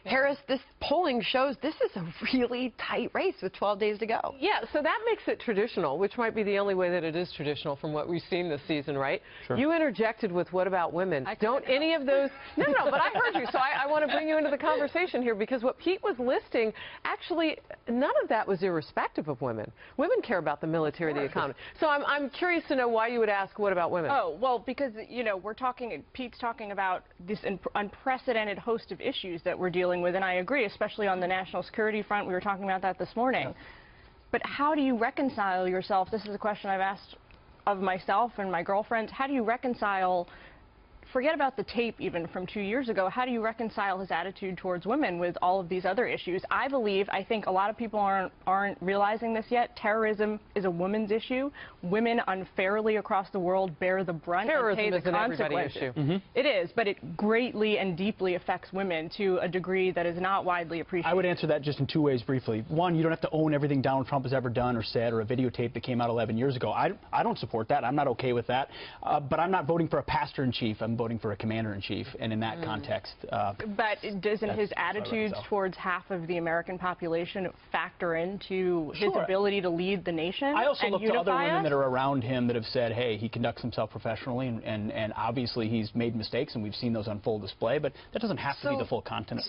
Harris, this polling shows this is a really tight race with 12 days to go. Yeah, so that makes it traditional, which might be the only way that it is traditional from what we've seen this season, right? Sure. You interjected with what about women? Don't any of those... No, but I heard you, so I want to bring you into the conversation here because what Pete was listing, actually, none of that was irrespective of women. Women care about the military, the economy. So I'm curious to know why you would ask, what about women? Oh, well, because, you know, Pete's talking about this unprecedented host of issues that we're dealing with, and I agree, especially on the national security front. We were talking about that this morning. Yeah. But how do you reconcile yourself? This is a question I've asked of myself and my girlfriends. How do you reconcile, forget about the tape even from 2 years ago, how do you reconcile his attitude towards women with all of these other issues? I think a lot of people aren't realizing this yet. Terrorism is a women's issue. Women unfairly across the world bear the brunt and pay the consequences. Issue. Mm-hmm. It is, but it greatly and deeply affects women to a degree that is not widely appreciated. I would answer that just in two ways briefly. One, you don't have to own everything Donald Trump has ever done or said or a videotape that came out 11 years ago. I don't support that. I'm not okay with that. But I'm not voting for a pastor-in-chief. I'm voting for a commander-in-chief, and in that context... but doesn't his attitudes towards half of the American population factor into his ability to lead the nation? I also look to other women that are are around him that have said, hey, he conducts himself professionally, and obviously he's made mistakes, and we've seen those on full display, but that doesn't have to be the full content.